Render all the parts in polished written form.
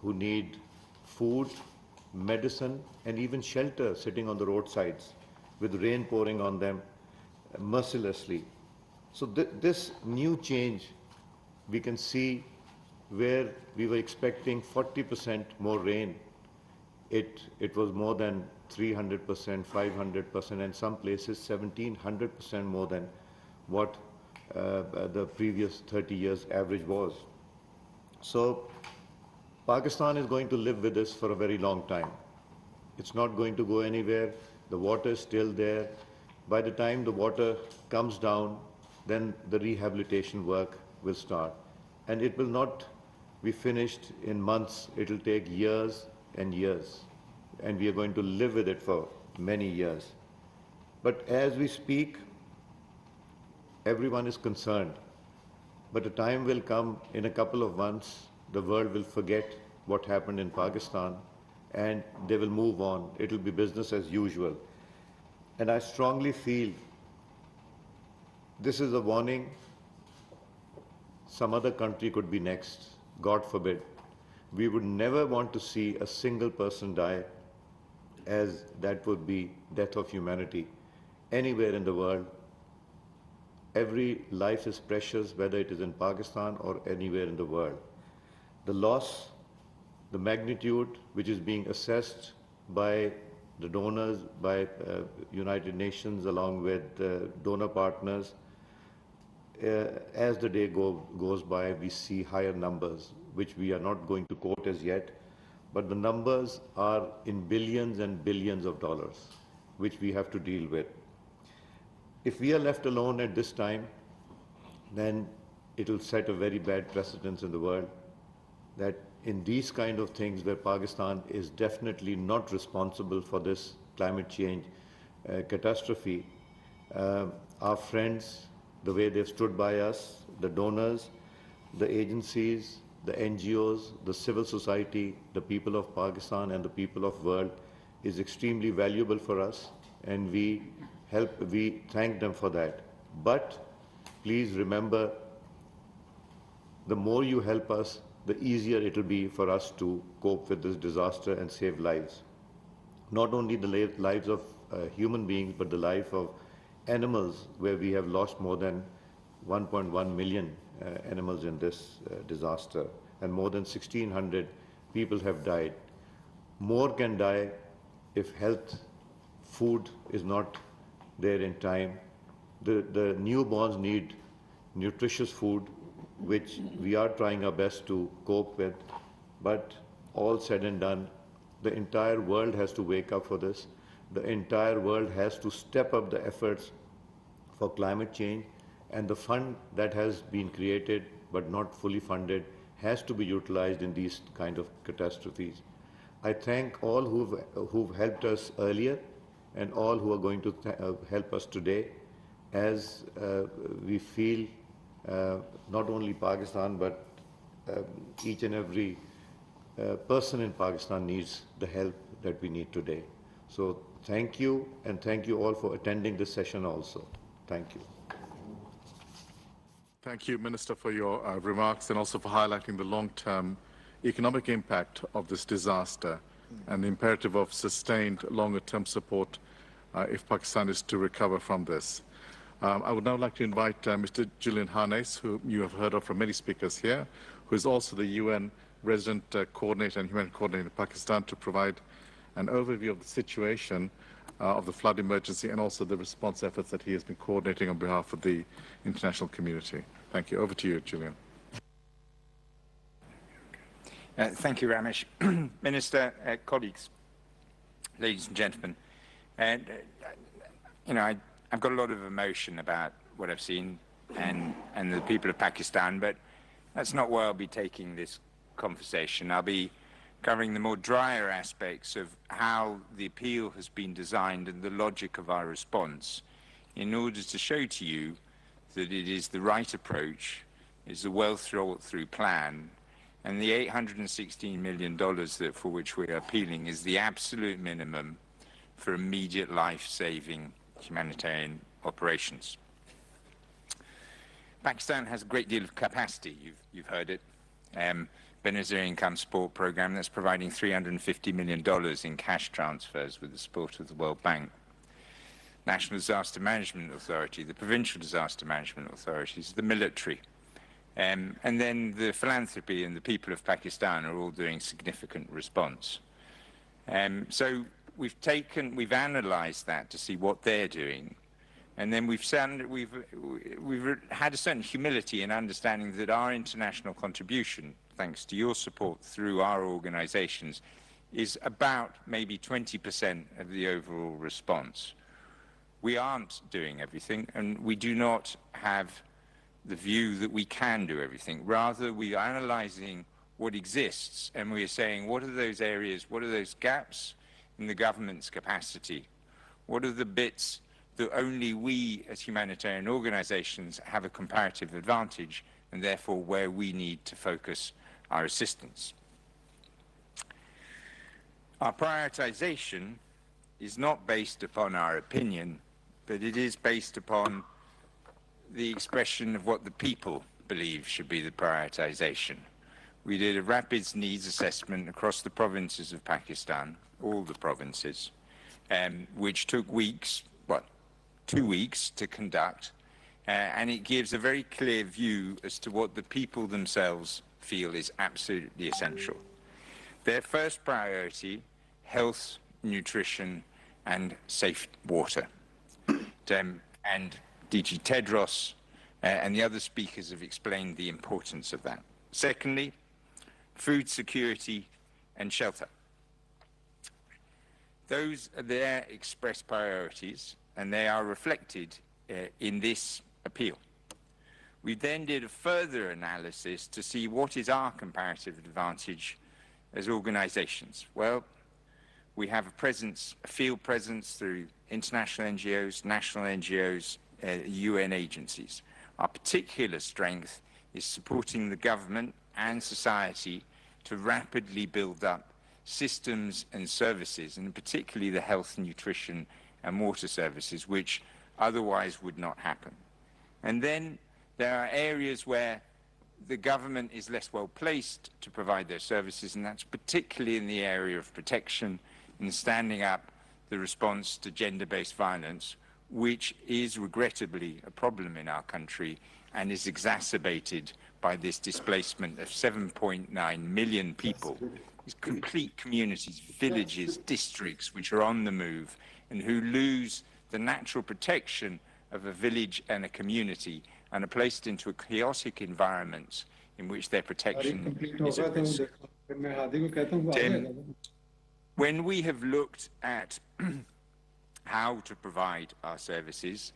who need food, medicine, and even shelter sitting on the roadsides with rain pouring on them mercilessly. So this new change, we can see where we were expecting 40% more rain. It was more than 300%, 500%, and some places 1700% more than what the previous 30 years average was. So Pakistan is going to live with this for a very long time. It's not going to go anywhere. The water is still there. By the time the water comes down, then the rehabilitation work will start. And it will not be finished in months. It will take years and years. And we are going to live with it for many years. But as we speak, everyone is concerned. But a time will come in a couple of months, the world will forget what happened in Pakistan and they will move on. It will be business as usual. And I strongly feel this is a warning. Some other country could be next, God forbid. We would never want to see a single person die, as that would be death of humanity anywhere in the world. Every life is precious, whether it is in Pakistan or anywhere in the world. The loss, the magnitude which is being assessed by the donors, by United Nations along with donor partners, as the day goes by, we see higher numbers, which we are not going to quote as yet, but the numbers are in billions and billions of dollars, which we have to deal with. If we are left alone at this time, then it will set a very bad precedence in the world, that in these kind of things where Pakistan is definitely not responsible for this climate change catastrophe, our friends, the way they've stood by us, the donors, the agencies, the NGOs, the civil society, the people of Pakistan and the people of the world is extremely valuable for us, and we thank them for that. But please remember, the more you help us, the easier it will be for us to cope with this disaster and save lives. Not only the lives of human beings, but the life of animals, where we have lost more than 1.1 million animals in this disaster, and more than 1,600 people have died. More can die if food is not there in time. The newborns need nutritious food, which we are trying our best to cope with, but all said and done, the entire world has to wake up for this. The entire world has to step up the efforts for climate change, and the fund that has been created but not fully funded has to be utilized in these kind of catastrophes. I thank all who've helped us earlier and all who are going to help us today, as we feel not only Pakistan but each and every person in Pakistan needs the help that we need today. So thank you, and thank you all for attending this session also. Thank you. Thank you, Minister, for your remarks and also for highlighting the long-term economic impact of this disaster and the imperative of sustained longer-term support if Pakistan is to recover from this. I would now like to invite Mr. Julian Harness, who you have heard of from many speakers here, who is also the UN Resident Coordinator and Humanitarian Coordinator in Pakistan, to provide an overview of the situation of the flood emergency and also the response efforts that he has been coordinating on behalf of the international community. Thank you. Over to you, Julian. Thank you, Ramesh. Minister, colleagues, ladies and gentlemen, and I've got a lot of emotion about what I've seen and the people of Pakistan, but that's not where I'll be taking this conversation. I'll be covering the more drier aspects of how the appeal has been designed and the logic of our response, in order to show to you that it is the right approach, is a well-thought-through plan, and the $816 million for which we are appealing is the absolute minimum for immediate life-saving humanitarian operations. Pakistan has a great deal of capacity, you've heard it, Benazir Income Support Program that's providing $350 million in cash transfers with the support of the World Bank. National Disaster Management Authority, the provincial disaster management authorities, the military. And then the philanthropy and the people of Pakistan are all doing significant response. So we've analysed that to see what they're doing. And then we've had a certain humility in understanding that our international contribution, thanks to your support through our organisations, is about maybe 20% of the overall response. We aren't doing everything, and we do not have the view that we can do everything. Rather, we are analysing what exists, and we are saying, what are those areas, what are those gaps in the government's capacity? What are the bits that only we as humanitarian organisations have a comparative advantage, and therefore where we need to focus our assistance? Our prioritisation is not based upon our opinion, but it is based upon the expression of what the people believe should be the prioritisation. We did a rapid needs assessment across the provinces of Pakistan, all the provinces, which took weeks, 2 weeks to conduct, and it gives a very clear view as to what the people themselves feel is absolutely essential. Their first priority, health, nutrition, and safe water. And DG Tedros and the other speakers have explained the importance of that. Secondly, food security and shelter. Those are their expressed priorities, and they are reflected in this appeal. We then did a further analysis to see what is our comparative advantage as organisations. Well, we have a field presence through international NGOs, national NGOs, UN agencies. Our particular strength is supporting the government and society to rapidly build up systems and services, and particularly the health, nutrition, and water services, which otherwise would not happen. And then there are areas where the government is less well placed to provide their services, and that's particularly in the area of protection and standing up the response to gender-based violence, which is regrettably a problem in our country and is exacerbated by this displacement of 7.9 million people, these complete communities, villages, districts which are on the move and who lose the natural protection of a village and a community and are placed into a chaotic environment in which their protection is at risk. When we have looked at how to provide our services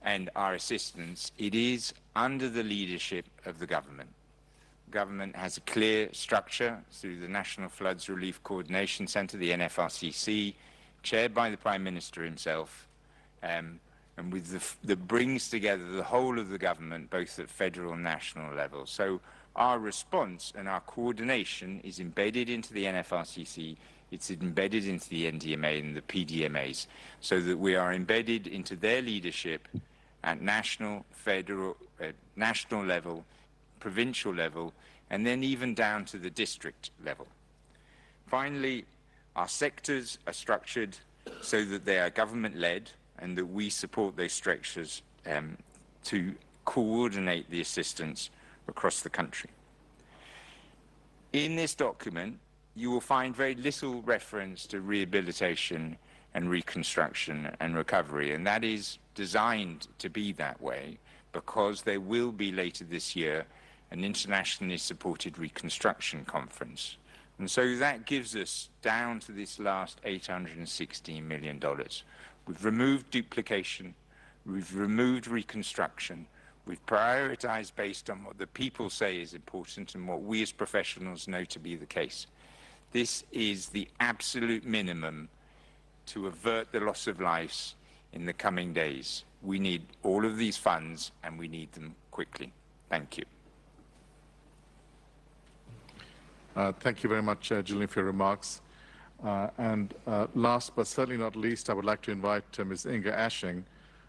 and our assistance, it is under the leadership of the government. The government has a clear structure through the National Floods Relief Coordination Centre, the NFRCC, chaired by the Prime Minister himself, and that brings together the whole of the government, both at federal and national level. So our response and our coordination is embedded into the NFRCC. It's embedded into the NDMA and the PDMAs, so that we are embedded into their leadership at national, federal, national level, provincial level, and then even down to the district level. Finally, our sectors are structured so that they are government-led and that we support those structures to coordinate the assistance across the country. In this document, you will find very little reference to rehabilitation and reconstruction and recovery, and that is designed to be that way because there will be later this year an internationally supported reconstruction conference. And so that gives us down to this last $816 million. We've removed duplication, we've removed reconstruction, we've prioritized based on what the people say is important and what we as professionals know to be the case. This is the absolute minimum to avert the loss of lives in the coming days. We need all of these funds, and we need them quickly. Thank you. Thank you very much, Julian, for your remarks. Last but certainly not least, I would like to invite Ms. Inga Ashing,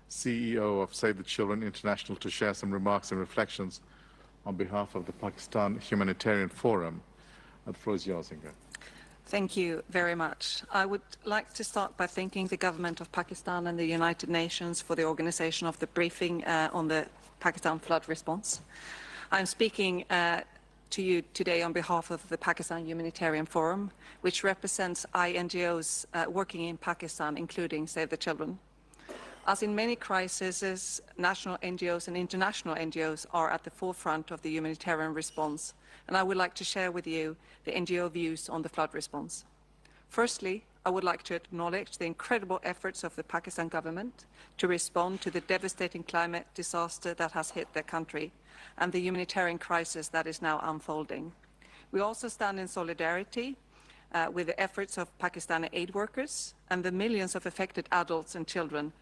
CEO of Save the Children International, to share some remarks and reflections on behalf of the Pakistan Humanitarian Forum. The floor is yours, Inga. Thank you very much. I would like to start by thanking the government of Pakistan and the United Nations for the organization of the briefing on the Pakistan flood response. I'm speaking to you today on behalf of the Pakistan Humanitarian Forum, which represents NGOs working in Pakistan, including Save the Children. As in many crises, national NGOs and international NGOs are at the forefront of the humanitarian response, and I would like to share with you the NGO views on the flood response. Firstly, I would like to acknowledge the incredible efforts of the Pakistan government to respond to the devastating climate disaster that has hit their country and the humanitarian crisis that is now unfolding. We also stand in solidarity with the efforts of Pakistani aid workers and the millions of affected adults and children who